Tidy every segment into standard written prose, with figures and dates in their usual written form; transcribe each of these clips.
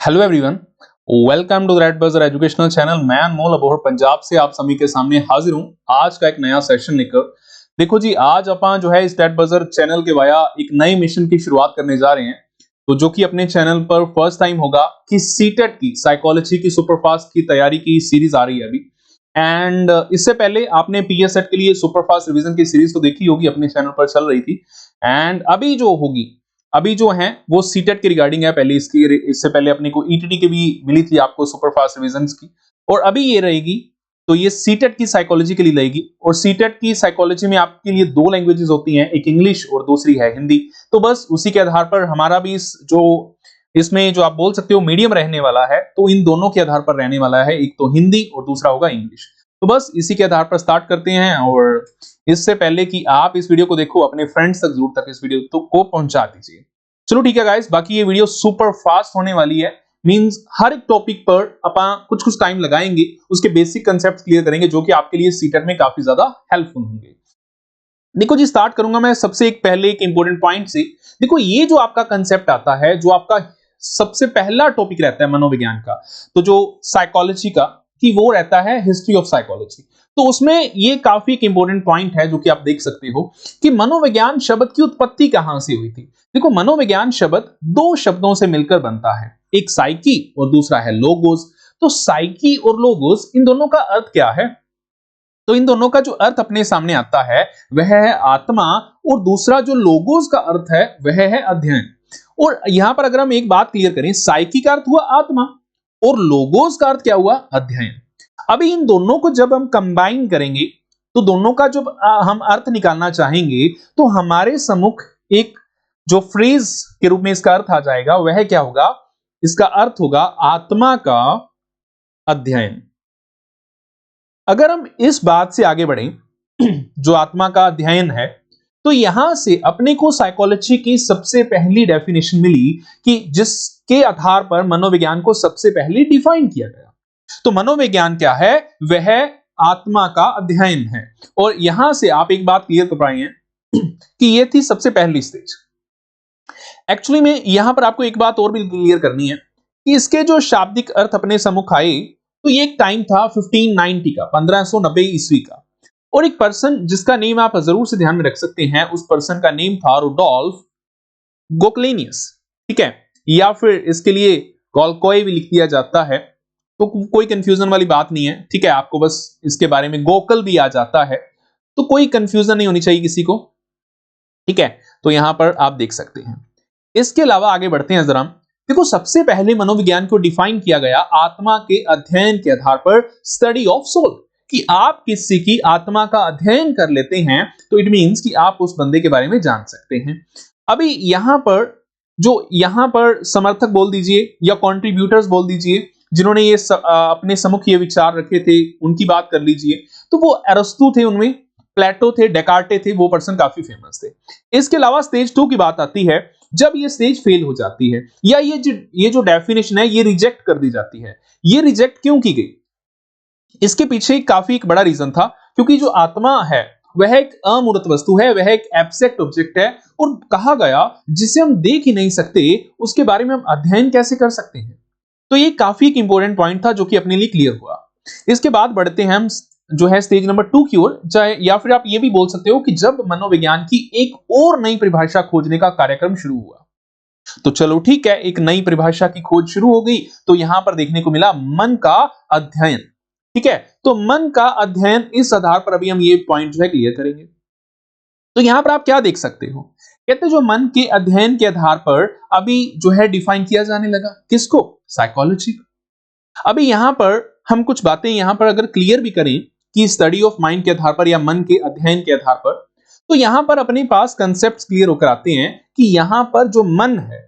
Hello everyone, welcome to red buzzer educational channel. मैं अनमोल अबोहर पंजाब से आप सभी के सामने हाजिर हूं आज का एक नया सेशन लेकर। देखो जी, आज अपन जो है इस रेड बजर चैनल के वाया एक नए मिशन की शुरुआत करने जा रहे हैं, तो जो कि अपने चैनल पर फर्स्ट टाइम होगा कि सीटेट की साइकोलॉजी की सुपरफास्ट की तैयारी की सीरीज आ रही है अभी। एंड इससे पहले आपने पीएससेट के लिए सुपरफास्ट रिवीजन की सीरीज तो देखी होगी, अपने चैनल पर चल रही थी। एंड अभी जो है वो सीटेट के रिगार्डिंग है। पहले इससे पहले अपने को ईटीटी की भी मिली थी आपको सुपरफास्ट रिवीजन की, और अभी ये रहेगी। तो ये सीटेट की साइकोलॉजी के लिए रहेगी, और सीटेट की साइकोलॉजी में आपके लिए दो लैंग्वेजेस होती हैं, एक इंग्लिश और दूसरी है हिंदी। तो बस उसी के आधार पर हमारा भी इसमें जो आप बोल सकते हो मीडियम रहने वाला है, तो इन दोनों के आधार पर रहने वाला है, एक तो हिंदी और दूसरा होगा इंग्लिश। तो बस इसी के आधार पर स्टार्ट करते हैं। और इससे पहले कि आप इस वीडियो को देखो, अपने फ्रेंड्स तक जरूर तक इस वीडियो को पहुंचा दीजिए। चलो ठीक है गाइस, बाकी ये वीडियो सुपर फास्ट होने वाली है। मींस हर एक टॉपिक पर अपन कुछ टाइम लगाएंगे, उसके बेसिक कांसेप्ट क्लियर करेंगे, जो कि आपके लिए सीटेट में काफी ज्यादा हेल्पफुल होंगे। देखो जी, स्टार्ट करूंगा मैं सबसे पहले एक इंपॉर्टेंट पॉइंट से। देखो, ये जो आपका कंसेप्ट आता है, जो आपका सबसे पहला टॉपिक रहता है मनोविज्ञान का, तो जो साइकोलॉजी का, कि वो रहता है हिस्ट्री ऑफ साइकोलॉजी। तो उसमें ये काफी एक इंपॉर्टेंट पॉइंट है, जो कि आप देख सकते हो कि मनोविज्ञान शब्द की उत्पत्ति कहां से हुई थी। देखो, मनोविज्ञान शब्द दो शब्दों से मिलकर बनता है, एक साइकी और दूसरा है लोगोस। तो साइकी और लोगोस, इन दोनों का अर्थ क्या है? तो इन दोनों का जो अर्थ अपने सामने आता है वह है आत्मा, और दूसरा जो लोगोस का अर्थ है वह है अध्ययन। और यहां पर अगर हम एक बात क्लियर करें, साइकी का अर्थ हुआ आत्मा और लोगोस का अर्थ क्या हुआ? अध्ययन। अभी इन दोनों को जब हम कंबाइन करेंगे, तो दोनों का जब हम अर्थ निकालना चाहेंगे, तो हमारे सम्मुख एक जो फ्रेज के रूप में इसका अर्थ आ जाएगा, वह क्या होगा? इसका अर्थ होगा आत्मा का अध्ययन। अगर हम इस बात से आगे बढ़ें, जो आत्मा का अध्ययन है, तो यहां से अपने को साइकोलॉजी की सबसे पहली डेफिनेशन मिली, कि जिसके आधार पर मनोविज्ञान को सबसे पहले डिफाइन किया गया। तो मनोविज्ञान क्या है? वह आत्मा का अध्ययन है। और यहां से आप एक बात क्लियर कर पाए हैं कि यह थी सबसे पहली स्टेज। एक्चुअली में यहां पर आपको एक बात और भी क्लियर करनी है कि इसके जो शाब्दिक अर्थ अपने सम्मुख आए, तो ये एक टाइम था 1590 का, 1590 ईस्वी का। और एक पर्सन जिसका नेम आप जरूर से ध्यान में रख सकते हैं, उस पर्सन का नेम था रुडोल्फ गोकलेनियस, ठीक है, या फिर इसके लिए गोल्कोय भी लिख दिया जाता है, तो कोई कंफ्यूजन वाली बात नहीं है, ठीक है। आपको बस इसके बारे में गोकल भी आ जाता है, तो कोई कंफ्यूजन नहीं होनी चाहिए किसी को, ठीक है। तो यहां पर आप देख सकते हैं। इसके अलावा आगे बढ़ते हैं जरा। देखो, सबसे पहले मनोविज्ञान को डिफाइन किया गया आत्मा के अध्ययन के आधार पर, स्टडी ऑफ सोल, कि आप किसी की आत्मा का अध्ययन कर लेते हैं, तो इट मींस कि आप उस बंदे के बारे में जान सकते हैं। अभी यहां पर समर्थक बोल दीजिए या कंट्रीब्यूटर्स बोल दीजिए, जिन्होंने ये अपने सम्मुख ये विचार रखे थे, उनकी बात कर लीजिए। तो वो अरस्तु थे, उनमें प्लेटो थे, डेकार्टे थे, वो पर्सन काफी फेमस थे। इसके अलावा स्टेज 2 की बात आती है, जब ये स्टेज फेल हो जाती है, या ये जो डेफिनेशन है ये रिजेक्ट कर दी जाती है। ये रिजेक्ट क्यों की गई? इसके पीछे काफी एक बड़ा रीजन था, क्योंकि जो आत्मा है वह एक अमूर्त वस्तु है, वह एक एब्स्ट्रैक्ट ऑब्जेक्ट है, और कहा गया जिसे हम देख ही नहीं सकते, उसके बारे में हम अध्ययन कैसे कर सकते हैं। तो ये काफी एक इंपॉर्टेंट पॉइंट था, जो कि अपने लिए क्लियर हुआ। इसके बाद बढ़ते हैं हम जो है स्टेज नंबर 2 की ओर, चाहे या फिर आप ये भी बोल सकते हो कि जब मनोविज्ञान की एक और नई परिभाषा खोजने का कार्यक्रम शुरू हुआ। तो चलो ठीक है, एक नई परिभाषा की खोज शुरू हो गई, तो यहां पर देखने को मिला मन का अध्ययन, ठीक है। तो मन का अध्ययन, इस आधार पर अभी हम ये पॉइंट जो है क्लियर करेंगे। तो यहां पर आप क्या देख सकते हो? कहते जो मन के अध्ययन के आधार पर अभी जो है डिफाइन किया जाने लगा, किसको? साइकोलॉजी। अभी यहां पर हम कुछ बातें यहां पर अगर क्लियर भी करें कि स्टडी ऑफ माइंड के आधार पर या मन के अध्ययन के आधार पर, तो यहां पर अपने पास कंसेप्ट्स क्लियर होकर आते हैं कि यहां पर जो मन है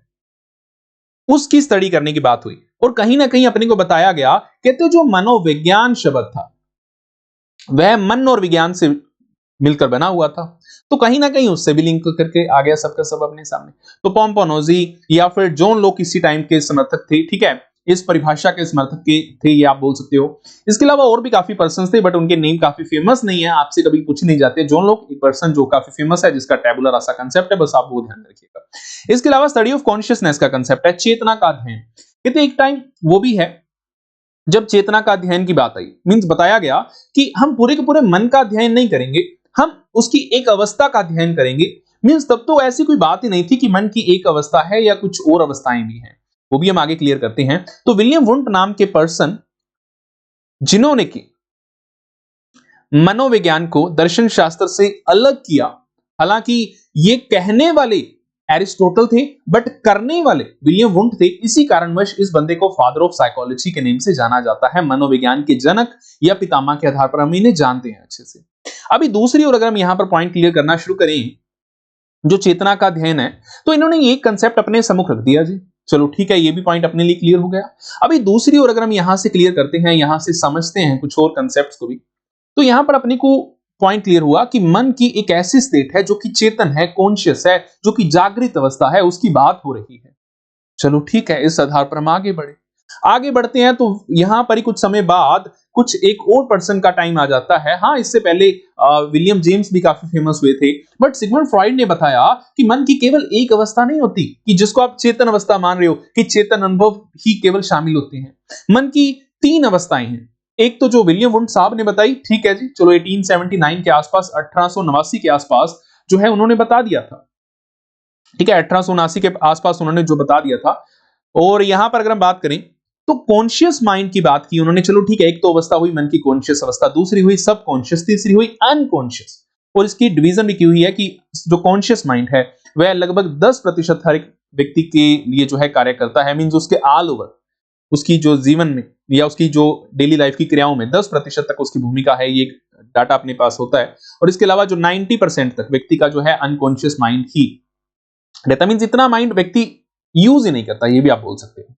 उसकी स्टडी करने की बात हुई, और कहीं ना कहीं अपने को बताया गया, कहते जो मनोविज्ञान शब्द था वह मन और विज्ञान से मिलकर बना हुआ था, तो कहीं ना कहीं उससे भी लिंक करके आ गया सबका सब अपने सामने। तो पोम्पोनोजी या फिर जॉन लोक इसी टाइम के समर्थक थे, ठीक है, इस परिभाषा के समर्थक के थे, ये आप बोल सकते हो। इसके अलावा और भी काफी पर्संस थे, बट उनके नेम काफी फेमस नहीं है, आपसे कभी पूछे नहीं जाते। जॉन लोक एक पर्सन जो काफी फेमस है, जिसका टेबुलर रासा कंसेप्ट है, बस आप वो ध्यान रखिएगा। इसके अलावा स्टडी ऑफ कॉन्शियसनेस का कंसेप्ट है, चेतना का अध्ययन। कहते एक टाइम वो भी है जब चेतना का अध्ययन की बात आई, मींस बताया गया कि हम पूरे के पूरे मन का अध्ययन नहीं करेंगे, हम उसकी एक अवस्था का अध्ययन करेंगे। मींस तब तो ऐसी कोई बात ही नहीं थी कि मन की एक अवस्था है या कुछ और अवस्थाएं भी हैं, वो भी हम आगे क्लियर करते हैं। तो विलियम वुंट नाम के पर्सन जिन्होंने की मनोविज्ञान को दर्शन शास्त्र से अलग किया, हालांकि ये कहने वाले एरिस्टोटल थे बट करने वाले विलियम वुंट थे, इसी कारणवश इस बंदे को फादर ऑफ साइकोलॉजी के नेम से जाना जाता है। मनोविज्ञान के जनक या पितामह के आधार पर हम इन्हें जानते हैं अच्छे से। अभी दूसरी ओर अगर हम यहां पर पॉइंट क्लियर करना शुरू करें, जो चेतना का अध्ययन है, तो इन्होंने ये कंसेप्ट अपने सम्मुख रख दिया जी। चलो ठीक है, ये भी पॉइंट अपने लिए क्लियर हो गया। अभी दूसरी ओर अगर हम यहां से क्लियर करते हैं, यहां से समझते हैं कुछ और कंसेप्ट्स को भी, तो यहां पर अपने को पॉइंट क्लियर हुआ कि मन की एक ऐसी स्टेट है जो कि चेतन है, कॉन्शियस है, जो कि जागृत अवस्था है, उसकी बात हो रही है। चलो ठीक है, इस आधार पर हम आगे बढ़ते हैं। तो यहां पर ही कुछ समय बाद कुछ एक और पर्सन का टाइम आ जाता है। हाँ, इससे पहले विलियम जेम्स भी काफी फेमस हुए थे, बट सिगमंड फ्रॉइड ने बताया कि मन की केवल एक अवस्था नहीं होती कि जिसको आप चेतन अवस्था मान रहे हो कि चेतन अनुभव ही केवल शामिल होते हैं। मन की 3 अवस्थाएं हैं। एक तो जो विलियम वुंट साहब ने बताई, ठीक है जी, चलो 1879 के आसपास, 1879 के आसपास जो है उन्होंने बता दिया था। ठीक है, 1879 के आसपास उन्होंने जो बता दिया था। और यहां पर अगर हम बात करें तो कॉन्शियस माइंड की बात की उन्होंने। चलो ठीक है, एक तो अवस्था हुई मन की कॉन्शियस अवस्था, दूसरी हुई सब कॉन्शियस, तीसरी हुई अनकॉन्शियस। और इसकी डिवीजन भी की हुई है कि जो कॉन्शियस माइंड है वह लगभग 10% हर एक व्यक्ति के लिए जो है कार्य करता है। मींस उसके ऑल ओवर उसकी जो जीवन में या उसकी जो डेली लाइफ की क्रियाओं में 10% तक उसकी भूमिका है, ये डाटा अपने पास होता है। और इसके अलावा जो 90% तक व्यक्ति का जो है अनकॉन्शियस माइंड ही रहता। मींस इतना माइंड व्यक्ति यूज ही नहीं करता, ये भी आप बोल सकते हैं।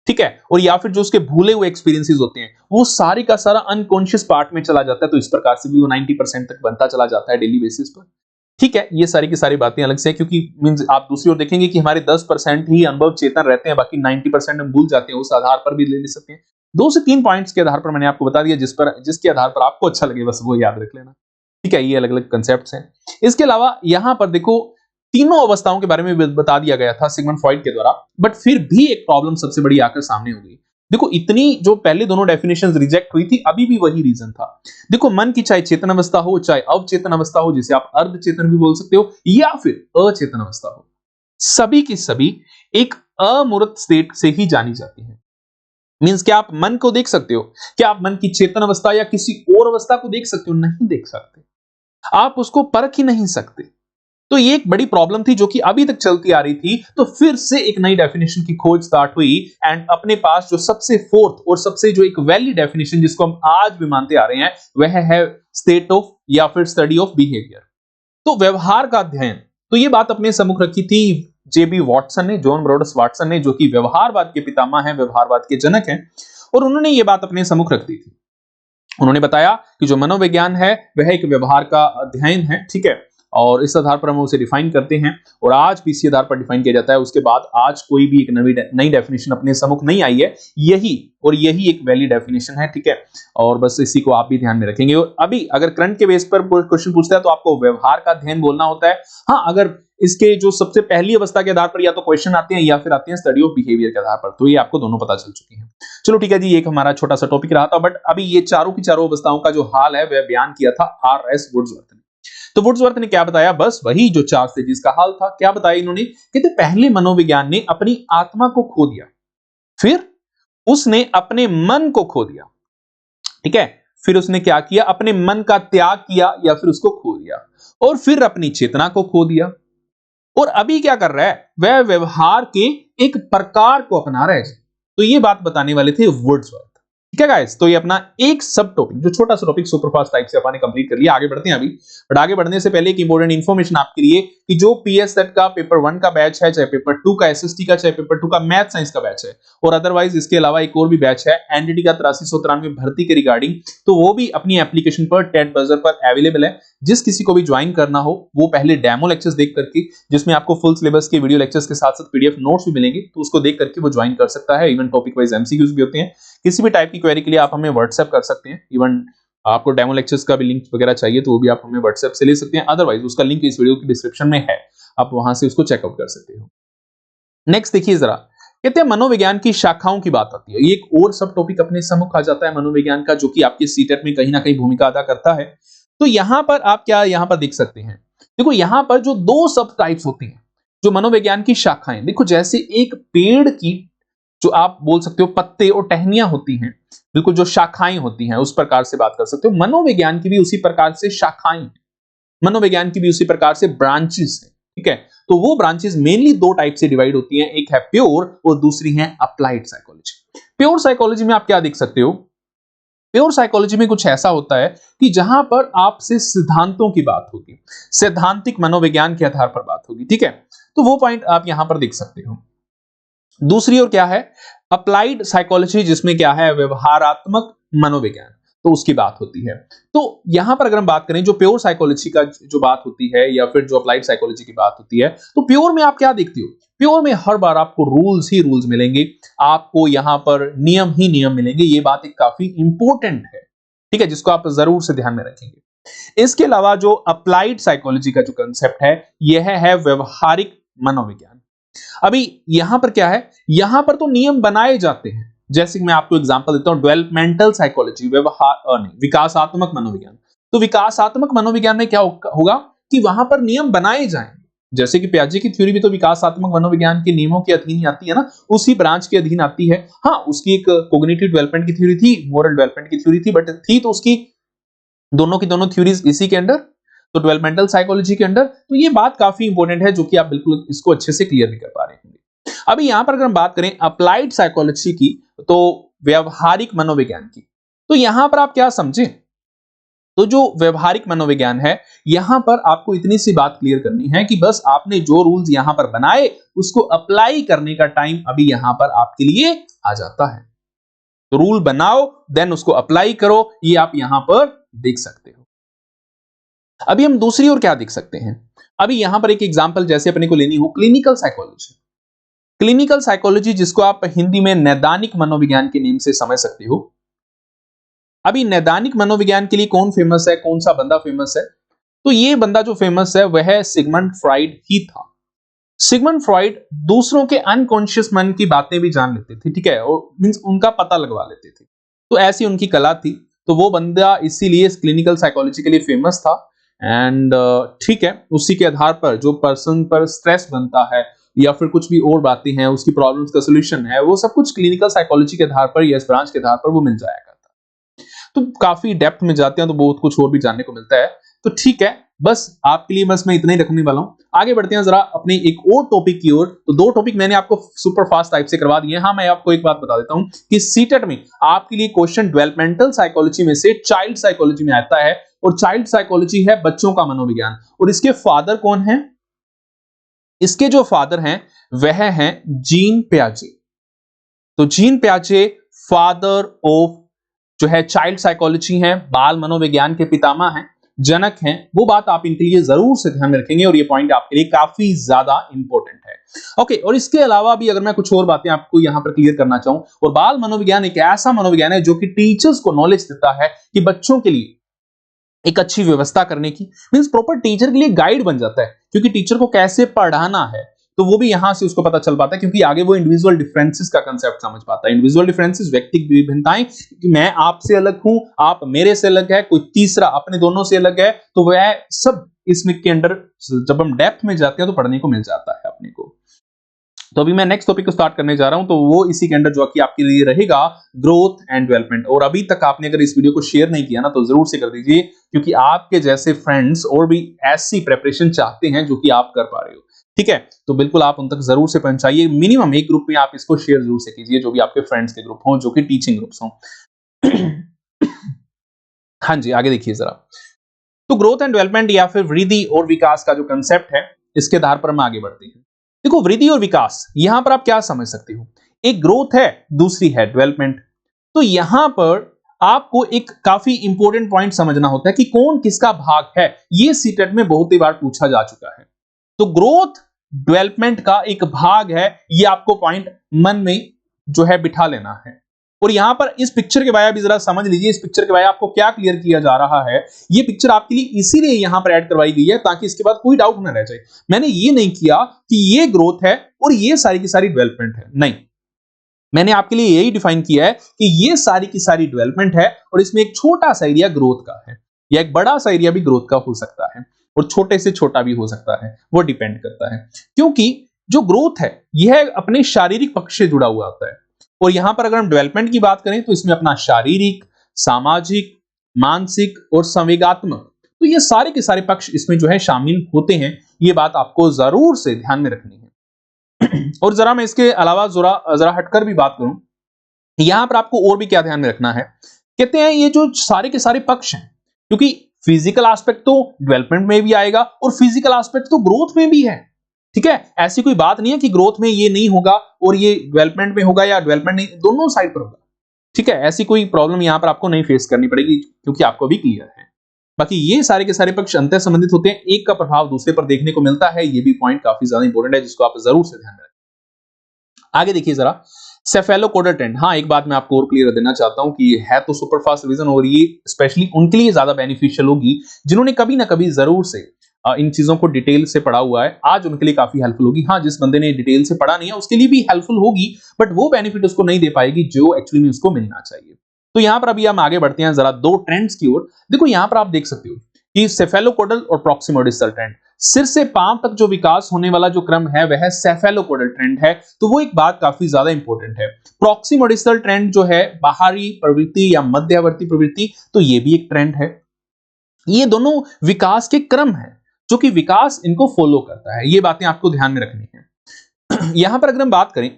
ठीक है, और या फिर जो उसके भूले हुए एक्सपीरियंसेस होते हैं वो सारी का सारा अनकॉन्शियस पार्ट में चला जाता है। तो इस प्रकार से भी वो 90% तक बनता चला जाता है डेली बेसिस पर। ठीक है, ये सारी की सारी बातें अलग से है, क्योंकि मींस आप दूसरी ओर देखेंगे कि हमारे 10% ही अनुभव चेतन रहते हैं, बाकी 90% हम भूल जाते हैं। उस आधार पर भी ले सकते हैं। 2 से 3 पॉइंट्स के आधार पर मैंने आपको बता दिया, जिसके आधार पर आपको अच्छा लगे बस वो याद रख लेना। ठीक है, ये अलग अलग कंसेप्ट हैं। इसके अलावा यहां पर देखो तीनों अवस्थाओं के बारे में बता दिया गया था सिगमंड फ्रॉइड के द्वारा, बट फिर भी एक प्रॉब्लम सबसे बड़ी आकर सामने हो गई। देखो, इतनी जो पहले दोनों डेफिनेशंस रिजेक्ट हुई थी, अभी भी वही रीजन था। देखो, मन की चाहे चेतन अवस्था हो, चाहे अवचेतन अवस्था हो, जिसे आप अर्धचेतन भी बोल सकते हो, या फिर अचेतन अवस्था हो, सभी की सभी एक अमूर्त स्टेट से ही जानी जाती है। मींस क्या आप मन को देख सकते हो? क्या आप मन की चेतन अवस्था या किसी और अवस्था को देख सकते हो? नहीं देख सकते, आप उसको परख ही नहीं सकते। तो ये एक बड़ी प्रॉब्लम थी जो कि अभी तक चलती आ रही थी। तो फिर से एक नई डेफिनेशन की खोज स्टार्ट हुई, एंड अपने पास जो सबसे फोर्थ और सबसे जो एक वैलिड डेफिनेशन जिसको हम आज भी मानते आ रहे हैं, वह है स्टेट ऑफ या फिर स्टडी ऑफ बिहेवियर। तो व्यवहार का अध्ययन। तो ये बात अपने सम्मुख रखी थी जेबी वाटसन ने, जॉन ब्रॉडस वाटसन ने, जो कि व्यवहारवाद के पितामह हैं, व्यवहारवाद के जनक हैं। और उन्होंने ये बात अपने सम्मुख रख दी थी। उन्होंने बताया कि जो मनोविज्ञान है वह एक व्यवहार का अध्ययन है। ठीक है, और इस आधार पर हम उसे डिफाइन करते हैं, और आज भी इसी आधार पर डिफाइन किया जाता है। उसके बाद आज कोई भी एक नई डेफिनेशन अपने सम्मुख नहीं आई है, यही एक वैलिड डेफिनेशन है। ठीक है, और बस इसी को आप भी ध्यान में रखेंगे। और अभी अगर करंट के बेस पर क्वेश्चन पूछता है तो आपको व्यवहार का अध्ययन बोलना होता है। हाँ, अगर इसके जो सबसे पहली अवस्था के आधार पर या तो क्वेश्चन आते हैं या फिर आते हैं स्टडी ऑफ बिहेवियर के आधार पर, तो ये आपको दोनों पता चल चुके हैं। चलो ठीक है जी, एक हमारा छोटा सा टॉपिक रहा था, बट अभी ये चारों की चारों अवस्थाओं का जो हाल है वह बयान किया था आर.एस. वुड्सवर्थ ने। तो वुड्सवर्थ ने क्या बताया? बस वही जो 4 स्टेजेस का हाल था। क्या बताया इन्होंने? कहते पहले मनोविज्ञान ने अपनी आत्मा को खो दिया, फिर उसने अपने मन को खो दिया। ठीक है, फिर उसने क्या किया? अपने मन का त्याग किया या फिर उसको खो दिया, और फिर अपनी चेतना को खो दिया। और अभी क्या कर रहा है? वह व्यवहार के एक प्रकार को अपना रहा है। तो ये बात बताने वाले थे वुड्सवर्थ। ठीक है गाइस, तो ये अपना एक सब टॉपिक, जो छोटा सा टॉपिक सुपरफास्ट टाइप से अपन ने कंप्लीट कर लिया। आगे बढ़ते हैं अभी, बट आगे बढ़ने से पहले एक इंपॉर्टेंट इन्फॉर्मेशन आपके लिए कि जो पीएससेट का पेपर 1 का बैच है, चाहे पेपर 2 का एसएसटी का, चाहे पेपर 2 का मैथ साइंस का बैच है, और अदरवाइज इसके अलावा एक और भी बैच है एनडीटी का 8393 भर्ती के रिगार्डिंग, तो वो भी अपनी एप्लीकेशन पर टेट बजर पर अवेलेबल है। जिस किसी को भी ज्वाइन करना हो वो पहले डेमो लेक्चर्स देख करके, जिसमें आपको फुल सिलेबस के वीडियो लेक्चर्स के साथ साथ पीडीएफ नोट्स भी मिलेंगे, तो उसको देख करके वो ज्वाइन कर सकता है। इवन टॉपिक वाइज एमसीक्यूज भी होते हैं। किसी भी टाइप की क्वेरी के लिए आप हमें व्हाट्सएप कर सकते हैं। इवन आपको डेमो लेक्चर्स का भी लिंक वगैरह चाहिए तो वो भी आप हमें व्हाट्सएप से ले सकते हैं। अदरवाइज उसका लिंक इस वीडियो की डिस्क्रिप्शन में है, आप वहां से उसको चेकआउट कर सकते हो। नेक्स्ट देखिए जरा कहते हैं मनोविज्ञान की शाखाओं की बात आती है, ये एक और सब टॉपिक अपने सम्मुख आ जाता है मनोविज्ञान का, जो कि आपके सीटेट में कहीं ना कहीं भूमिका अदा करता है। तो यहां पर आप क्या यहां पर देख सकते हैं, देखो यहां पर जो दो सब टाइप्स होती हैं जो मनोविज्ञान की शाखाएं, देखो जैसे एक पेड़ की जो आप बोल सकते हो पत्ते और टहनियां होती हैं, बिल्कुल जो शाखाएं होती हैं उस प्रकार से बात कर सकते हो, मनोविज्ञान की भी उसी प्रकार से शाखाएं, मनोविज्ञान की भी उसी प्रकार से ब्रांचेस है। ठीक है, तो वो ब्रांचेस मेनली दो टाइप से डिवाइड होती हैं, एक है प्योर और दूसरी है अप्लाइड साइकोलॉजी। प्योर साइकोलॉजी में आप क्या देख सकते हो, प्योर साइकोलॉजी में कुछ ऐसा होता है कि जहां पर आपसे सिद्धांतों की बात होगी, सैद्धांतिक मनोविज्ञान के आधार पर बात होगी। ठीक है, तो वो पॉइंट आप यहां पर देख सकते हो। दूसरी ओर क्या है, अप्लाइड साइकोलॉजी, जिसमें क्या है व्यवहारात्मक मनोविज्ञान, तो उसकी बात होती है। तो यहां पर अगर हम बात करें जो प्योर साइकोलॉजी का जो बात होती है या फिर जो अप्लाइड साइकोलॉजी की बात होती है, तो प्योर में आप क्या देखते हो, प्योर में हर बार आपको रूल्स ही रूल्स मिलेंगे, आपको यहां पर नियम ही नियम मिलेंगे। ये बात एक काफी इंपॉर्टेंट है, ठीक है, जिसको आप जरूर से ध्यान में रखेंगे। इसके अलावा जो अप्लाइड साइकोलॉजी का जो कंसेप्ट है, यह है व्यवहारिक मनोविज्ञान। अभी यहां पर क्या है, यहां पर तो नियम बनाए जाते हैं, जैसे कि मैं आपको एग्जांपल देता हूं, डेवलपमेंटल साइकोलॉजी, व्यवहार नहीं, विकासात्मक मनोविज्ञान। तो विकासात्मक मनोविज्ञान में क्या होगा कि वहां पर नियम बनाए जाएंगे, जैसे कि पियाजे की थ्योरी भी तो विकासात्मक मनोविज्ञान के नियमों के अधीन ही आती है ना, उसी ब्रांच के अधीन आती है। हाँ, उसकी एक कॉग्निटिव डेवलपमेंट की थ्योरी थी, मोरल डेवलपमेंट की थ्योरी थी, बट थी तो उसकी दोनों की दोनों थ्योरीज इसी के अंडर, तो डेवलपमेंटल साइकोलॉजी के अंडर। तो ये बात काफी इंपॉर्टेंट है, जो कि आप बिल्कुल इसको अच्छे से क्लियर भी कर पा रहे होंगे। अभी यहां पर अगर हम बात करें अप्लाइड साइकोलॉजी की, तो व्यवहारिक मनोविज्ञान की, तो यहां पर आप क्या समझे, तो जो व्यवहारिक मनोविज्ञान है, यहां पर आपको इतनी सी बात क्लियर करनी है कि बस आपने जो रूल्स यहां पर बनाए उसको अप्लाई करने का टाइम अभी यहां पर आपके लिए आ जाता है। तो रूल बनाओ देन उसको अप्लाई करो, ये आप यहां पर देख सकते हो। अभी हम दूसरी ओर क्या देख सकते हैं, अभी यहां पर एक एग्जांपल जैसे अपने को लेनी हो क्लिनिकल साइकोलॉजी। क्लिनिकल साइकोलॉजी, जिसको आप हिंदी में नैदानिक मनोविज्ञान के नाम से समझ सकते हो। अभी नैदानिक मनोविज्ञान के लिए कौन फेमस है, कौन सा बंदा फेमस है, तो ये बंदा जो फेमस है वह सिगमंड फ्राइड ही था। सिगमंड फ्राइड दूसरों के अनकॉन्शियस मन की बातें भी जान लेते थे, ठीक है, और मींस उनका पता लगवा लेते थे, तो ऐसी उनकी कला थी। तो वो बंदा इसीलिए क्लिनिकल साइकोलॉजी के लिए फेमस था। एंड ठीक है, उसी के आधार पर जो पर्सन पर स्ट्रेस बनता है या फिर कुछ भी और बातें हैं, उसकी प्रॉब्लम्स का सोल्यूशन है, वो सब कुछ क्लिनिकल साइकोलॉजी के आधार पर या इस ब्रांच के आधार पर वो मिल जाया करता है। तो काफी डेप्थ में जाते हैं तो बहुत कुछ और भी जानने को मिलता है। तो ठीक है, बस आपके लिए बस मैं इतना ही रखने वाला हूं। आगे बढ़ते हैं जरा अपने एक और टॉपिक की ओर। तो दो टॉपिक मैंने आपको सुपर फास्ट टाइप से करवा दिए हैं। हाँ, मैं आपको एक बात बता देता हूं कि सीटेट में आपके लिए क्वेश्चन डेवलपमेंटल साइकोलॉजी में से चाइल्ड साइकोलॉजी में आता है, और चाइल्ड साइकोलॉजी है बच्चों का मनोविज्ञान, और इसके फादर कौन है, इसके जो फादर हैं वह हैं जीन पियाजे। तो जीन पियाजे फादर ऑफ जो है चाइल्ड साइकोलॉजी हैं, बाल मनोविज्ञान के पितामह हैं, जनक हैं। वो बात आप इनके लिए जरूर से ध्यान में रखेंगे और ये पॉइंट आपके लिए काफी ज्यादा इंपॉर्टेंट है। ओके, और इसके अलावा भी अगर मैं कुछ और बातें आपको यहां पर क्लियर करना चाहूं, और बाल मनोविज्ञान एक ऐसा मनोविज्ञान है जो कि टीचर्स को नॉलेज देता है कि बच्चों के लिए एक अच्छी व्यवस्था करने की, मींस प्रॉपर टीचर के लिए गाइड बन जाता है, क्योंकि टीचर को कैसे पढ़ाना है तो वो भी यहां से उसको पता चल पाता है, क्योंकि आगे वो इंडिविजुअल डिफरेंसेस का कांसेप्ट समझ पाता है। इंडिविजुअल डिफरेंसेस, व्यक्तिगत विभिन्नताएं, कि मैं आपसे अलग हूं, आप मेरे से अलग है, कोई तीसरा अपने दोनों से अलग है, तो वह सब इसमें के अंदर जब हम डेप्थ में जाते हैं तो पढ़ने को मिल जाता है अपने को। तो अभी मैं नेक्स्ट टॉपिक को स्टार्ट करने जा रहा हूं, तो वो इसी के अंदर जो कि आपके लिए रहेगा ग्रोथ एंड डेवलपमेंट। और अभी तक आपने अगर इस वीडियो को शेयर नहीं किया ना, तो जरूर से कर दीजिए, क्योंकि आपके जैसे फ्रेंड्स और भी ऐसी प्रेपरेशन चाहते हैं जो कि आप कर पा रहे हो। ठीक है, तो बिल्कुल आप उन तक जरूर से पहुंचाइए। मिनिमम एक ग्रुप में आप इसको शेयर जरूर से कीजिए, जो भी आपके फ्रेंड्स के ग्रुप हों, जो कि टीचिंग ग्रुप्स हों। हाँ जी, आगे देखिए जरा। तो ग्रोथ एंड डेवलपमेंट या फिर वृद्धि और विकास का जो कंसेप्ट है, इसके आधार पर हम आगे बढ़ते हैं। देखो, वृद्धि और विकास, यहां पर आप क्या समझ सकते हो, एक ग्रोथ है, दूसरी है डेवलपमेंट। तो यहां पर आपको एक काफी इंपॉर्टेंट पॉइंट समझना होता है कि कौन किसका भाग है। ये सीटेट में बहुत ही बार पूछा जा चुका है। तो ग्रोथ डेवलपमेंट का एक भाग है, ये आपको पॉइंट मन में जो है बिठा लेना है। और यहां पर इस पिक्चर के बारे भी जरा समझ लीजिए, इस पिक्चर के बारे आपको क्या क्लियर किया जा रहा है। ये पिक्चर आपके लिए इसीलिए यहां पर ऐड करवाई गई है ताकि इसके बाद कोई डाउट न रह जाए। मैंने ये नहीं किया कि ये ग्रोथ है और ये सारी की सारी डेवलपमेंट है, नहीं, मैंने आपके लिए यही डिफाइन किया है कि ये सारी की सारी डेवलपमेंट है और इसमें एक छोटा सा एरिया ग्रोथ का है या एक बड़ा सा एरिया भी ग्रोथ का हो सकता है और छोटे से छोटा भी हो सकता है, वो डिपेंड करता है। क्योंकि जो ग्रोथ है यह अपने शारीरिक पक्ष से जुड़ा हुआ होता है और यहां पर अगर हम डेवलपमेंट की बात करें तो इसमें अपना शारीरिक, सामाजिक, मानसिक और संवेगात्मक, तो ये सारे के सारे पक्ष इसमें जो है शामिल होते हैं। ये बात आपको जरूर से ध्यान में रखनी है। और जरा मैं इसके अलावा जरा हटकर भी बात करूं, यहां पर आपको और भी क्या ध्यान में रखना है। कहते हैं ये जो सारे के सारे पक्ष हैं, क्योंकि फिजिकल एस्पेक्ट तो डेवलपमेंट में भी आएगा और फिजिकल एस्पेक्ट तो ग्रोथ में भी है, ठीक है। ऐसी कोई बात नहीं है कि ग्रोथ में ये नहीं होगा और ये डेवलपमेंट में होगा या डेवलपमेंट नहीं, दोनों साइड पर होगा, ठीक है। ऐसी कोई प्रॉब्लम यहां पर आपको नहीं फेस करनी पड़ेगी क्योंकि आपको भी क्लियर है। बाकी ये सारे के सारे पक्ष अंतर संबंधित होते हैं, एक का प्रभाव दूसरे पर देखने को मिलता है। ये भी पॉइंट काफी ज्यादा इंपॉर्टेंट है जिसको आप जरूर से ध्यान में रखें। आगे देखिए जरा सेफेलोकोडल ट्रेंड। हाँ, एक बात मैं आपको और क्लियर देना चाहता हूं कि है तो सुपर फास्ट रिवीजन और ये स्पेशली उनके लिए ज्यादा बेनिफिशियल होगी जिन्होंने कभी ना कभी जरूर से इन चीजों को डिटेल से पढ़ा हुआ है। आज उनके लिए काफी हेल्पफुल होगी। हाँ, जिस बंदे ने डिटेल से पढ़ा नहीं है उसके लिए भी हेल्पफुल होगी, बट वो बेनिफिट उसको नहीं दे पाएगी जो एक्चुअली में उसको मिलना चाहिए। तो यहां पर अभी हम आगे बढ़ते हैं जरा दो ट्रेंड्स की ओर। देखो यहां पर आप देख सकते हो कि सेफेलोकोडल और प्रॉक्सिमल डिस्टल ट्रेंड, सिर से पांव तक जो विकास होने वाला जो क्रम है वह सेफेलोकोडल ट्रेंड है। तो वो एक बात काफी ज्यादा इंपॉर्टेंट है। प्रॉक्सिमल डिस्टल ट्रेंड जो है बाहरी प्रवृत्ति या मध्यवर्ती प्रवृत्ति, तो ये भी एक ट्रेंड है। ये दोनों विकास के क्रम है जो कि विकास इनको फॉलो करता है। ये बातें आपको ध्यान में रखनी है। यहां पर अगर हम बात करें,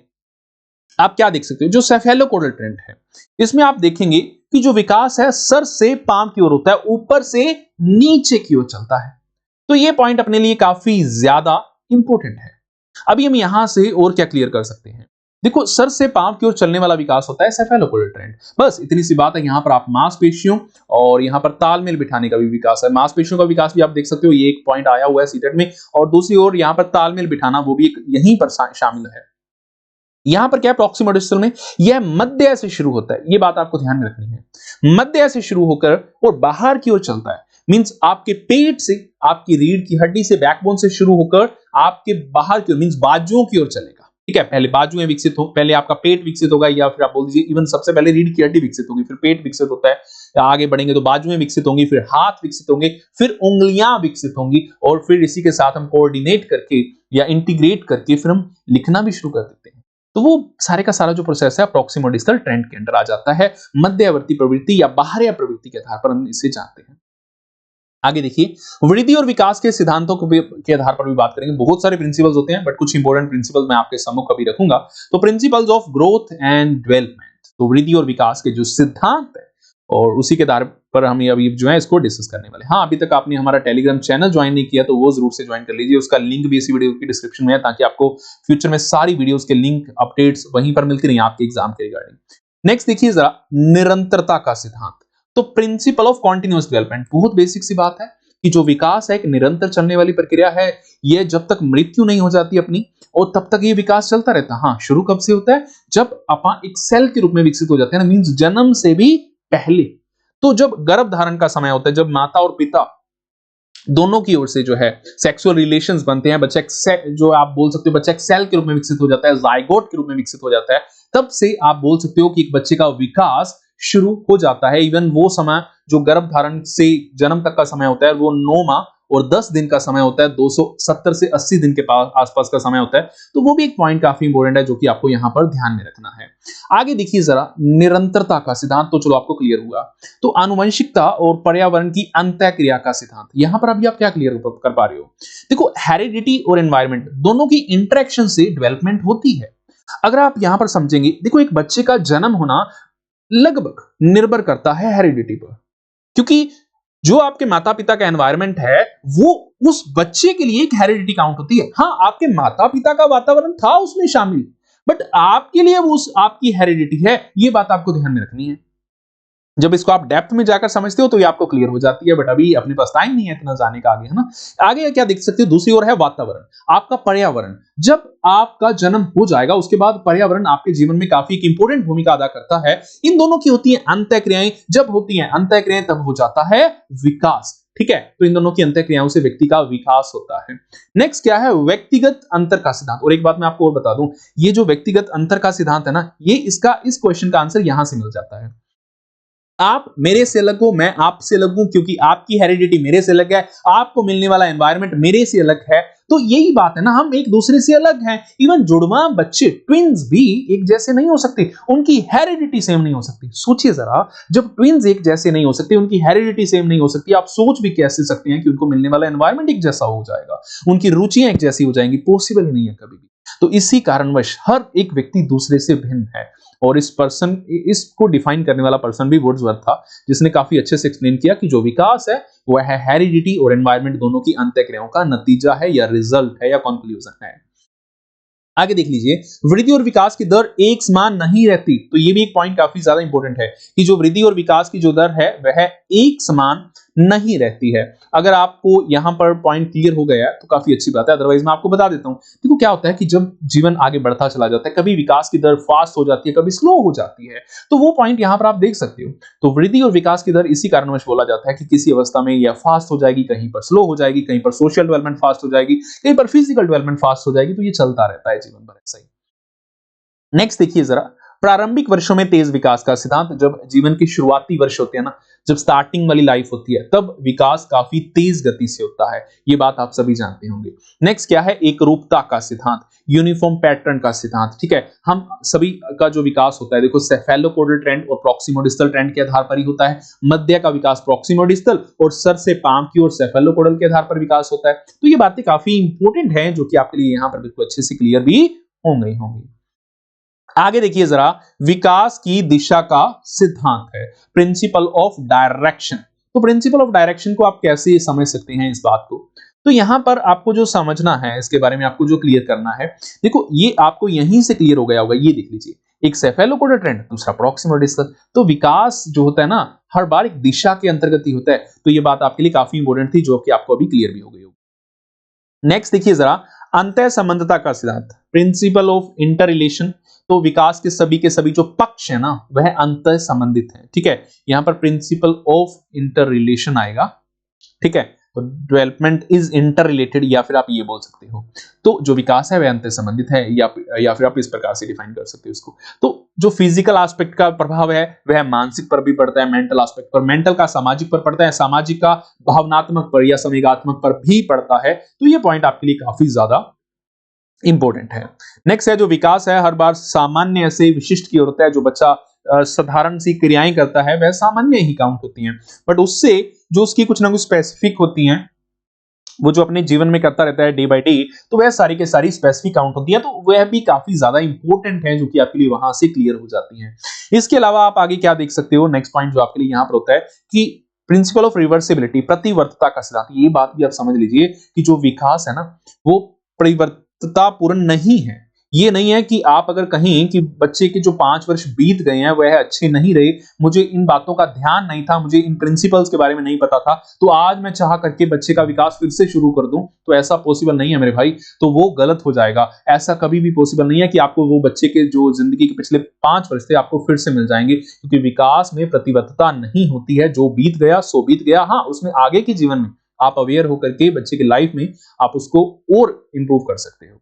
आप क्या देख सकते हो, जो सेफेलोकोडल ट्रेंड है इसमें आप देखेंगे कि जो विकास है सर से पांव की ओर होता है, ऊपर से नीचे की ओर चलता है। तो ये पॉइंट अपने लिए काफी ज्यादा इंपॉर्टेंट है। अभी हम यहां से और क्या क्लियर कर सकते हैं। देखो, सर से पांव की ओर चलने वाला विकास होता है सेफेलोकोडल ट्रेंड। बस इतनी सी बात है। यहां पर आप मांसपेशियों और यहां पर तालमेल बिठाने का भी विकास है। मांसपेशियों का विकास भी आप देख सकते हो, ये एक पॉइंट आया हुआ है सीटेट में। और दूसरी ओर यहां पर तालमेल बिठाना, वो भी एक यहीं पर शामिल है। यहां पर क्या है, प्रॉक्सिमल डिस्टल में यह मध्य से शुरू होता है। यह बात आपको ध्यान में रखनी है। मध्य से शुरू होकर और बाहर की ओर चलता है। मींस आपके पेट से, आपकी रीढ़ की हड्डी से, बैकबोन से शुरू होकर आपके बाहर की ओर मींस बाजुओं की ओर चलेगा, ठीक है। पहले बाजुएं विकसित हो, पहले आपका पेट विकसित होगा, या फिर आप बोल दीजिए इवन सबसे पहले रीढ़ की हड्डी विकसित होगी, फिर पेट विकसित होता है। आगे बढ़ेंगे तो बाजुएं विकसित होंगी, फिर हाथ विकसित होंगे, फिर उंगलियां विकसित होंगी और फिर इसी के साथ हम कोऑर्डिनेट करके या इंटीग्रेट करके फिर हम लिखना भी शुरू कर देते हैं। तो वो सारे का सारा जो प्रोसेस है प्रॉक्सिमल डिस्टल ट्रेंड के अंदर आ जाता है। मध्यवर्ती प्रवृत्ति या बाहरी प्रवृत्ति के आधार पर हम इसे जानते हैं। आगे देखिए, वृद्धि और विकास के सिद्धांतों के आधार पर भी बात करेंगे। बहुत सारे प्रिंसिपल्स होते हैं, बट कुछ इंपॉर्टेंट प्रिंसिपल मैं आपके सम्मुख अभी रखूंगा। तो principles of growth and development, तो वृद्धि और विकास के जो सिद्धांत है और उसी के आधार पर हम अभी जो है इसको डिस्कस करने वाले। हाँ, अभी तक आपने हमारा टेलीग्राम चैनल ज्वाइन नहीं किया तो वो जरूर से ज्वाइन कर लीजिए। उसका लिंक भी इसी वीडियो की डिस्क्रिप्शन में है, ताकि आपको फ्यूचर में सारी वीडियोस के लिंक, अपडेट्स वहीं पर मिलती रही आपके एग्जाम के रिगार्डिंग। नेक्स्ट देखिए जरा निरंतरता का सिद्धांत, तो प्रिंसिपल ऑफ कॉन्टिन्यूअस डेवलपमेंट। बहुत बेसिक सी बात है कि जो विकास है एक निरंतर चलने वाली प्रक्रिया है। यह जब तक मृत्यु नहीं हो जाती अपनी, और तब तक ये विकास चलता रहता है। हाँ, शुरू कब से होता है, जब अपन एक सेल के रूप में विकसित हो जाते हैं ना, मींस जन्म से भी पहले। तो जब गर्भ धारण का समय होता है, जब माता और पिता दोनों की ओर से जो है सेक्सुअल रिलेशंस बनते हैं, बच्चा जो आप बोल सकते हो बच्चा एक सेल के रूप में विकसित हो जाता है, जाइगोट के रूप में विकसित हो जाता है, तब से आप बोल सकते हो कि एक बच्चे का विकास शुरू हो जाता है। इवन वो समय जो गर्भ धारण से जन्म तक का समय होता है वो 9 माह और 10 दिन का समय होता है, 270 से 80 दिन के आसपास का समय होता है। तो वो भी एक पॉइंट काफी इंपॉर्टेंट है जो कि आपको यहां पर ध्यान में रखना है। आगे देखिए जरा निरंतरता का सिद्धांत, तो चलो आपको क्लियर हुआ। तो आनुवंशिकता और पर्यावरण की अंतःक्रिया का सिद्धांत, यहां पर अभी आप क्या क्लियर कर पा रहे हो। देखो, हेरिडिटी और एनवायरमेंट दोनों की इंटरेक्शन से डेवलपमेंट होती है। अगर आप यहां पर समझेंगे, देखो एक बच्चे का जन्म होना लगभग निर्भर करता है हेरिडिटी पर, क्योंकि जो आपके माता पिता का एनवायरनमेंट है वो उस बच्चे के लिए एक हेरिडिटी काउंट होती है। हाँ, आपके माता पिता का वातावरण था उसमें शामिल, बट आपके लिए वो आपकी हेरिडिटी है। ये बात आपको ध्यान में रखनी है। जब इसको आप डेप्थ में जाकर समझते हो तो ये आपको क्लियर हो जाती है, बट अभी अपने पास टाइम नहीं है इतना जाने का आगे, है ना। आगे क्या देख सकते हो, दूसरी ओर है वातावरण, आपका पर्यावरण। जब आपका जन्म हो जाएगा उसके बाद पर्यावरण आपके जीवन में काफी एक इंपॉर्टेंट भूमिका अदा करता है। इन दोनों की होती है अंतःक्रियाएं। जब होती है अंतःक्रियाएं तब हो जाता है विकास। ठीक है, तो इन दोनों की अंतःक्रियाओं से व्यक्ति का विकास होता है। नेक्स्ट क्या है, व्यक्तिगत अंतर का सिद्धांत। और एक बात मैं आपको और बता दूं, ये जो व्यक्तिगत अंतर का सिद्धांत है ना, ये इसका इस क्वेश्चन का आंसर यहां से मिल जाता है। आप मेरे से अलग हो, मैं आपसे अलग हूं, क्योंकि आपकी हेरिडिटी मेरे से अलग है, आपको मिलने वाला एनवायरनमेंट मेरे से अलग है। तो यही बात है ना, हम एक दूसरे से अलग हैं। इवन जुड़वा बच्चे ट्विंस भी एक जैसे नहीं हो सकते, उनकी हेरिडिटी सेम नहीं हो सकती। सोचिए जरा, जब ट्विंस एक जैसे नहीं हो सकते, उनकी हेरिडिटी सेम नहीं हो सकती, आप सोच भी कैसे सकते हैं कि उनको मिलने वाला एनवायरनमेंट एक जैसा हो जाएगा, उनकी रुचियां एक जैसी हो जाएंगी? पॉसिबल ही नहीं है कभी भी। तो इसी कारणवश हर एक व्यक्ति दूसरे से भिन्न है। और इसको डिफाइन करने वाला पर्सन भी वर्ड्सवर्थ था, जिसने काफी अच्छे से एक्सप्लेन किया कि जो विकास है वह है हेरिडिटी और एनवायरनमेंट दोनों की अंतःक्रियाओं का नतीजा है, या रिजल्ट है, या कंक्लूजन है। आगे देख लीजिए, वृद्धि और विकास की दर एक समान नहीं रहती। तो ये भी एक पॉइंट काफी ज्यादा इंपॉर्टेंट है कि जो वृद्धि और विकास की जो दर है वह एक समान नहीं रहती है। अगर आपको यहां पर पॉइंट क्लियर हो गया है तो काफी अच्छी बात है, अदरवाइज मैं आपको बता देता हूं। देखो क्या होता है कि जब जीवन आगे बढ़ता चला जाता है, कभी विकास की दर फास्ट हो जाती है, कभी स्लो हो जाती है, तो वो पॉइंट यहां पर आप देख सकते हो। तो वृद्धि और विकास की दर इसी कारणवश बोला जाता है कि किसी अवस्था में यह फास्ट हो जाएगी, कहीं पर स्लो हो जाएगी, कहीं पर सोशल डेवलपमेंट फास्ट हो जाएगी, कहीं पर फिजिकल डेवलपमेंट फास्ट हो जाएगी। तो ये चलता रहता है जीवन भर ऐसा ही। नेक्स्ट देखिए जरा, प्रारंभिक वर्षों में तेज विकास का सिद्धांत। जब जीवन के शुरुआती वर्ष होते हैं ना, जब स्टार्टिंग वाली लाइफ होती है, तब विकास काफी तेज गति से होता है। ये बात आप सभी जानते होंगे। नेक्स्ट क्या है, एकरूपता का सिद्धांत, यूनिफॉर्म पैटर्न का सिद्धांत। ठीक है, हम सभी का जो विकास होता है, देखो सेफेलोपोडल ट्रेंड और प्रॉक्सिमोडिस्टल ट्रेंड के आधार पर ही होता है। मध्य का विकास प्रॉक्सिमोडिस्टल और सर से पाम की ओर सेफेलोपोडल के आधार पर विकास होता है। तो ये बातें काफी इंपॉर्टेंट हैं, जो कि आपके लिए यहां पर बिल्कुल अच्छे से क्लियर भी होंगी। आगे देखिए जरा, विकास की दिशा का सिद्धांत है, प्रिंसिपल ऑफ डायरेक्शन। तो प्रिंसिपल ऑफ डायरेक्शन को आप कैसे समझ सकते हैं इस बात को? तो यहां पर आपको जो समझना है, इसके बारे में आपको जो क्लियर करना है, देखो ये आपको यहीं से क्लियर हो गया होगा। ये देख लीजिए, एक सेफेलोपोडल ट्रेंड, दूसरा प्रॉक्सिमोडिस्टल। तो विकास जो होता है ना, हर बार एक दिशा के अंतर्गत ही होता है। तो ये बात आपके लिए काफी इंपॉर्टेंट थी, जो कि आपको अभी क्लियर भी हो गई होगी। नेक्स्ट देखिए जरा, अंतः संबंधता का सिद्धांत, प्रिंसिपल ऑफ इंटर रिलेशन। तो विकास के सभी जो पक्ष है ना, वह अंतः संबंधित है। ठीक है, यहां पर प्रिंसिपल ऑफ इंटर रिलेशन आएगा। ठीक है, तो डेवलपमेंट इज इंटर रिलेटेड, या फिर आप ये बोल सकते हो। तो जो विकास है वह अंतः संबंधित है, या फिर आप इस प्रकार से डिफाइन कर सकते हो इसको। तो जो फिजिकल एस्पेक्ट का प्रभाव है वह मानसिक पर भी पड़ता है, मेंटल एस्पेक्ट पर, मेंटल का सामाजिक पर पड़ता है, सामाजिक का भावनात्मक पर या संवेगात्मक पर भी पड़ता है। तो ये पॉइंट आपके लिए काफी ज्यादा इंपॉर्टेंट है। नेक्स्ट है, जो विकास है हर बार सामान्य से विशिष्ट की ओर होता है। जो बच्चा साधारण सी क्रियाएं करता है वह सामान्य ही काउंट होती हैं, बट उससे जो उसकी कुछ ना कुछ स्पेसिफिक होती हैं, वो जो अपने जीवन में करता रहता है डे बाय डे, तो वह सारी के सारी स्पेसिफिक काउंट होती है। तो वह भी काफी ज्यादा इंपॉर्टेंट है, जो कि आपके लिए वहां से क्लियर हो जाती हैं। इसके अलावा आप आगे क्या देख सकते हो, नेक्स्ट पॉइंट जो आपके लिए यहां पर होता है कि प्रिंसिपल ऑफ रिवर्सिबिलिटी, प्रतिवर्तता का सिद्धांत। ये बात भी आप समझ लीजिए कि जो विकास है ना, वो परिवर्तनपूर्ण नहीं है। ये नहीं है कि आप अगर कहें कि बच्चे के जो 5 वर्ष बीत गए हैं वह अच्छे नहीं रहे, मुझे इन बातों का ध्यान नहीं था, मुझे इन प्रिंसिपल्स के बारे में नहीं पता था, तो आज मैं चाह करके बच्चे का विकास फिर से शुरू कर दूं, तो ऐसा पॉसिबल नहीं है मेरे भाई। तो वो गलत हो जाएगा। ऐसा कभी भी पॉसिबल नहीं है कि आपको वो बच्चे के जो जिंदगी के पिछले 5 वर्ष थे आपको फिर से मिल जाएंगे, क्योंकि विकास में प्रतिबद्धता नहीं होती है। जो बीत गया सो बीत गया। हाँ, उसमें आगे के जीवन में आप अवेयर होकर के बच्चे की लाइफ में आप उसको और इंप्रूव कर सकते हो।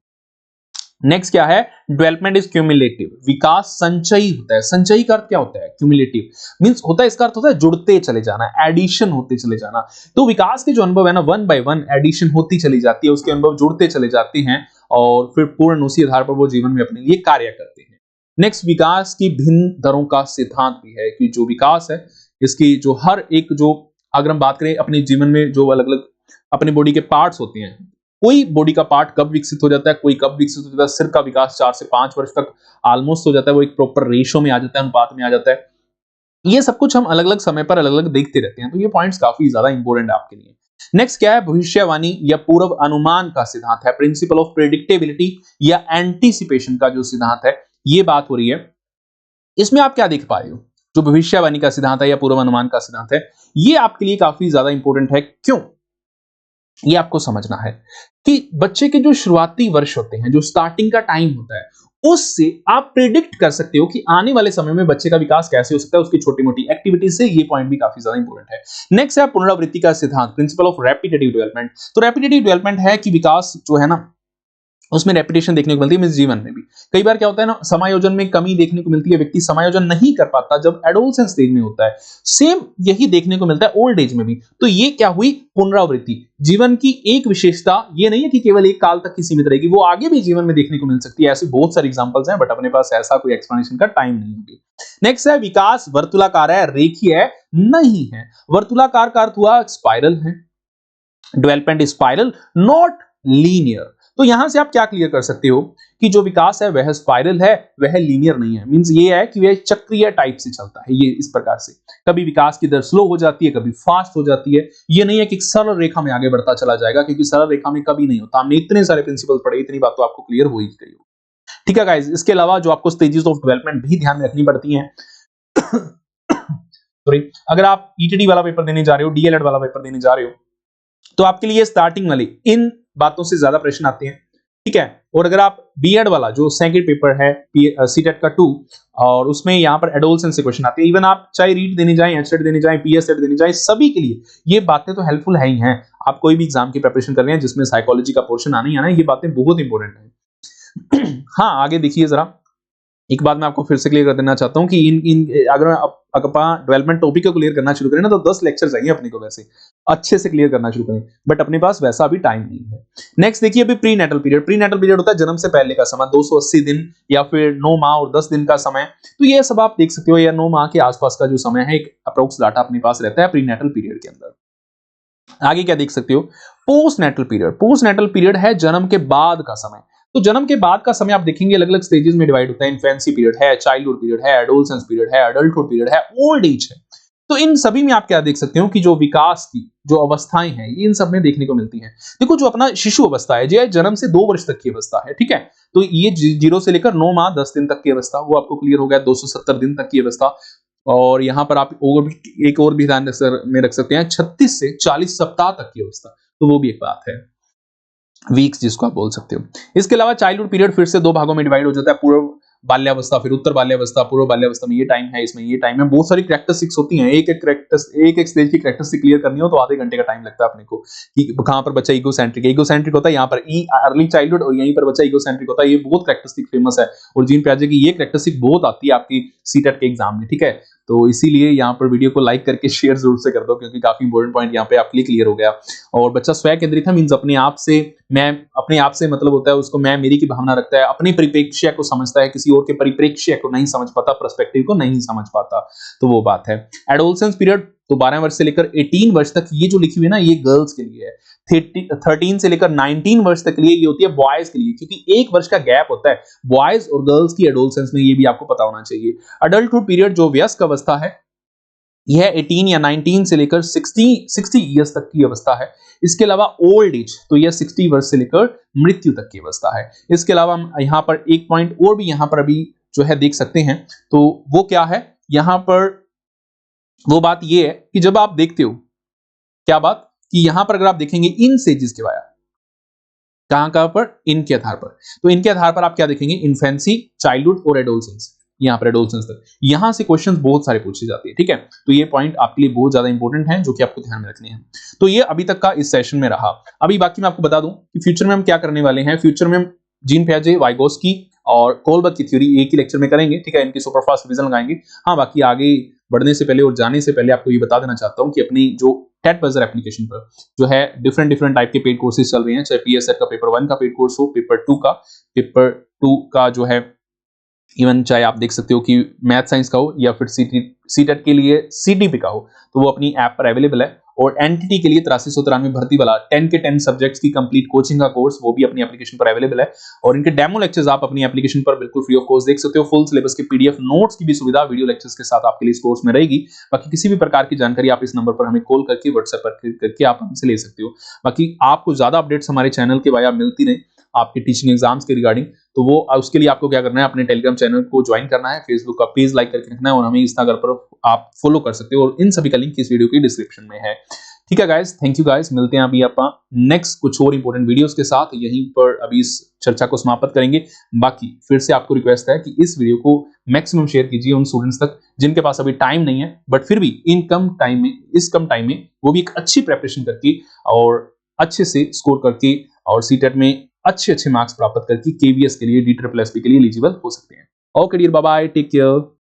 नेक्स्ट क्या है, डेवलपमेंट इज क्यूमुलेटिव। विकास संचयी होता है। संचयी का अर्थ क्या होता है? क्यूमुलेटिव मींस होता है, इसका अर्थ होता है जुड़ते चले जाना, एडिशन होते चले जाना। तो विकास के जो अनुभव है ना, 1 by 1 एडिशन होती चली जाती है, उसके अनुभव जुड़ते चले जाते हैं और फिर पूर्ण उसी आधार पर वो जीवन में अपने लिए कार्य करते हैं। नेक्स्ट, विकास की भिन्न दरों का सिद्धांत भी है कि जो विकास है इसकी जो हर एक, जो अगर हम बात करें अपने जीवन में जो अलग अलग अपने बॉडी के पार्ट्स होते हैं, कोई बॉडी का पार्ट कब विकसित हो जाता है, कोई कब विकसित हो जाता है। सिर का विकास 4 से 5 वर्ष तक ऑलमोस्ट हो जाता है, वो एक प्रॉपर रेशो में आ जाता है, अनुपात में आ जाता है। ये सब कुछ हम अलग अलग समय पर अलग अलग देखते रहते हैं। तो ये पॉइंट्स काफी ज्यादा इंपॉर्टेंट है आपके लिए। नेक्स्ट क्या है, भविष्यवाणी या पूर्व अनुमान का सिद्धांत है, प्रिंसिपल ऑफ प्रेडिक्टेबिलिटी या एंटीसिपेशन का जो सिद्धांत है, ये बात हो रही है। इसमें आप क्या देख पा रहे हो, जो भविष्यवाणी का सिद्धांत है या पूर्व अनुमान का सिद्धांत है, ये आपके लिए काफी ज्यादा इंपॉर्टेंट है। क्यों? ये आपको समझना है कि बच्चे के जो शुरुआती वर्ष होते हैं, जो स्टार्टिंग का टाइम होता है, उससे आप प्रिडिक्ट कर सकते हो कि आने वाले समय में बच्चे का विकास कैसे हो सकता है उसकी छोटी मोटी एक्टिविटीज से। ये पॉइंट भी काफी ज्यादा इंपॉर्टेंट है। नेक्स्ट है पुनरावृत्ति का सिद्धांत, प्रिंसिपल ऑफ रैपिटेटिव डेवलपमेंट। तो रैपिटेटिव डेवलपमेंट है कि विकास जो है ना उसमें रेपिटेशन देखने को मिलती है। जीवन में भी कई बार क्या होता है ना, समायोजन में कमी देखने को मिलती है, व्यक्ति समायोजन नहीं कर पाता जब एडोलसेंस स्टेज में होता है। सेम यही देखने को मिलता है ओल्ड एज में भी। तो ये क्या हुई, पुनरावृत्ति। जीवन की एक विशेषता ये नहीं है कि केवल एक काल तक ही सीमित रहेगी, वो आगे भी जीवन में देखने को मिल सकती है। ऐसे बहुत सारे एग्जांपल्स हैं, बट अपने पास ऐसा कोई एक्सप्लेनेशन का टाइम नहीं होगी। नेक्स्ट है विकास वर्तुलाकार है, रेखीय नहीं है। वर्तुलाकार का अर्थ हुआ स्पाइरल है, डेवलपमेंट स्पाइरल नॉट लीनियर। तो यहां से आप क्या क्लियर कर सकते हो कि जो विकास है वह स्पाइरल है, वह लीनियर नहीं है। मींस ये है कि वह चक्रीय टाइप से चलता है। ये इस प्रकार से कभी विकास की दर स्लो हो जाती है, कभी फास्ट हो जाती है। ये नहीं है कि सरल रेखा में आगे बढ़ता चला जाएगा, क्योंकि सरल रेखा में कभी नहीं होता। हमने इतने सारे प्रिंसिपल पढ़े, इतनी बात तो आपको क्लियर हो ही गई हो। ठीक है गाइस, इसके अलावा जो आपको स्टेजेस ऑफ डेवलपमेंट भी ध्यान में रखनी पड़ती हैं। सॉरी, अगर आप ईटीडी वाला पेपर देने जा रहे हो, डीएलएड वाला पेपर देने जा रहे हो, तो आपके लिए स्टार्टिंग वाली इन बातों से ज्यादा प्रश्न आते हैं। ठीक है, और अगर आप बीएड वाला जो सेकंड पेपर है सीटेट का 2, और उसमें यहां पर एडोलसेंस से क्वेश्चन आते हैं। इवन आप चाहे रीट देने जाएं, एचसेट देने जाएं, पीएससेट देने जाएं, सभी के लिए ये बातें तो हेल्पफुल है ही हैं। आप कोई भी एग्जाम की प्रिपरेशन कर रहे हैं जिसमें साइकोलॉजी का पोर्शन आना ही आना है, ये बातें बहुत इंपॉर्टेंट है। हाँ, आगे देखिए जरा, एक बात मैं आपको फिर से क्लियर कर देना चाहता हूं कि इन अगर आप डेवलपमेंट टॉपिक को क्लियर करना शुरू करें ना, तो 10 लेक्चर चाहिए अपने को वैसे अच्छे से क्लियर करना शुरू करें, बट अपने पास वैसा अभी टाइम नहीं है। नेक्स्ट देखिए, अभी prenatal period. Prenatal period होता है जन्म से पहले का समय, 280 दिन या फिर 9 माह और 10 दिन का समय। तो ये सब आप देख सकते हो, या 9 माह के आसपास का जो समय है, एक अप्रोक्स डाटा अपने पास रहता है प्री नेटल पीरियड के अंदर। आगे क्या देख सकते हो, postnatal period. Postnatal period है जन्म के बाद का समय। तो जन्म के बाद का समय आप देखेंगे अलग अलग स्टेजेस में डिवाइड होता है। इन्फेंसी पीरियड है, चाइल्डहुड पीरियड है, एडोलसेंस पीरियड है, एडल्टहुड पीरियड है, ओल्ड एज है। तो इन सभी में आप क्या देख सकते हो कि जो विकास की जो अवस्थाएं हैं, ये इन सब में देखने को मिलती हैं। देखो, जो अपना शिशु अवस्था है, जो जन्म से 2 वर्ष तक की अवस्था है, ठीक है, तो ये 0 से लेकर 9 माह 10 दिन तक की अवस्था, वो आपको क्लियर हो गया। 270 दिन तक की अवस्था, और यहां पर आप एक और भी ध्यान में रख सकते हैं, 36 से 40 सप्ताह तक की अवस्था, तो वो भी एक बात है, वीक्स जिसको आप बोल सकते हो। इसके अलावा चाइल्डहुड पीरियड फिर से 2 भागों में डिवाइड हो जाता है, पूर्व बाल्यावस्था फिर उत्तर बाल्यावस्था। पूर्व बाल्यावस्था में ये टाइम है, इसमें ये टाइम है। बहुत सारी कैरेक्टरिस्टिक्स होती हैं, एक एक स्टेज की कैरेक्टरिस्टिक क्लियर करनी हो तो आधे घंटे का टाइम लगता है अपने को, कि कहां पर बच्चा इगोसेंट्रिक होता है, यहाँ पर अर्ली चाइल्डहुड, और यहीं पर बच्चा इगोसेंट्रिक होता है। ये बहुत कैरेक्टरिस्टिक फेमस है, और जीन पियाजे की ये कैरेक्टरिस्टिक बहुत आती है आपकी सीटेट के एग्जाम में। ठीक है, तो इसीलिए यहाँ पर वीडियो को लाइक करके शेयर जरूर से कर दो, क्योंकि काफी इंपॉर्टेंट पॉइंट यहाँ पे आपके लिए क्लियर हो गया। और बच्चा स्वयं केंद्रित है, मींस अपने आप से, मैं अपने आप से मतलब होता है उसको मैं मेरी की भावना रखता है, अपने परिप्रेक्ष्य को समझता है, किसी और के परिप्रेक्ष्य को नहीं समझ पाता, पर्सपेक्टिव को नहीं समझ पाता, तो वो बात है। एडोलसेंस पीरियड तो 12 वर्ष से लेकर 18 वर्ष तक, ये जो लिखी हुई है ना, ये गर्ल्स के लिए है। 13 से लेकर 19 वर्ष तक के लिए ये होती है बॉयज के लिए, क्योंकि 1 वर्ष का गैप होता है बॉयज और गर्ल्स की एडोलसेंस में, ये भी आपको पता होना चाहिए। अडल्टहुड पीरियड जो वयस्क अवस्था है, यह 18 या 19 से लेकर 60 ईयर्स तक की अवस्था है। इसके अलावा ओल्ड एज, तो यह 60 वर्ष से लेकर मृत्यु तक की अवस्था है। इसके अलावा हम यहाँ पर एक पॉइंट और भी यहाँ पर अभी जो है देख सकते हैं, तो वो क्या है, यहाँ पर वो बात ये है कि जब आप देखते हो, क्या बात, कि यहां पर अगर आप देखेंगे इन स्टेजेस के बारे, कहां पर, इनके आधार पर, तो इनके आधार पर आप क्या देखेंगे, इन्फेंसी, चाइल्डहुड और एडोलसेंस। यहां पर एडोलसेंस तक, यहां से क्वेश्चंस बहुत सारे पूछे जाते हैं। ठीक है, तो ये पॉइंट आपके लिए बहुत ज्यादा इंपॉर्टेंट है, जो कि आपको ध्यान में रखने हैं। तो ये अभी तक का इस सेशन में रहा। अभी बाकी मैं आपको बता दूं कि फ्यूचर में हम क्या करने वाले हैं। फ्यूचर में हम जीन पियाजे, वाइगोस्की और कोलबर्ग की थ्योरी एक ही लेक्चर में करेंगे। ठीक है, इनकी सुपरफास्ट रिवीजन लगाएंगे। हाँ, बाकी आगे बढ़ने से पहले और जाने से पहले आपको ये बता देना चाहता हूं कि अपनी जो टेट बजर एप्लीकेशन पर जो है डिफरेंट टाइप के पेड कोर्सेज चल रहे हैं, चाहे पीएसएट का पेपर 1 का पेड कोर्स हो, पेपर 2 का जो है, इवन चाहे आप देख सकते हो कि मैथ साइंस का हो, या फिर सीटेट के लिए सीटीपी का हो, तो वो अपनी ऐप पर अवेलेबल है। और एनटीटी के लिए 8393 भर्ती वाला 10 के 10 सब्जेक्ट्स की कंप्लीट कोचिंग का कोर्स, वो भी अपनी एप्लीकेशन पर अवेलेबल है। और इनके डेमो लेक्चर्स आप अपनी एप्लीकेशन पर बिल्कुल फ्री ऑफ कॉस्ट देख सकते हो। फुल सिलेबस के पीडीएफ नोट्स की भी सुविधा वीडियो लेक्चर्स के साथ आपके लिए इस कोर्स में रहेगी। बाकी किसी भी प्रकार की जानकारी आप इस नंबर पर हमें कॉल करके, व्हाट्सएप पर करके आप हमसे ले सकते हो। बाकी आपको ज्यादा अपडेट्स हमारे चैनल के वाया मिलती रहे आपके टीचिंग एग्जाम्स के रिगार्डिंग, तो वो उसके लिए आपको क्या करना है, अपने टेलीग्राम चैनल को ज्वाइन करना है, फेसबुक का पेज लाइक करके रखना है, और हमें इंस्टाग्राम पर आप फॉलो कर सकते हो। और इन सभी का लिंक इस वीडियो की डिस्क्रिप्शन में है। ठीक है गाइस, थैंक यू गाइस, मिलते हैं अभी आप नेक्स्ट कुछ और इंपॉर्टेंट वीडियोस के साथ। यहीं पर अभी इस चर्चा को समाप्त करेंगे। बाकी फिर से आपको रिक्वेस्ट है कि इस वीडियो को मैक्सिमम शेयर कीजिए उन स्टूडेंट्स तक जिनके पास अभी टाइम नहीं है, बट फिर भी इन कम टाइम में, इस कम टाइम में वो भी एक अच्छी प्रेपरेशन करके और अच्छे से स्कोर करके और सीटेट में अच्छे मार्क्स प्राप्त करके केवीएस के लिए, DSSS के लिए एलिजिबल हो सकते हैं। Okay dear, bye bye, take care.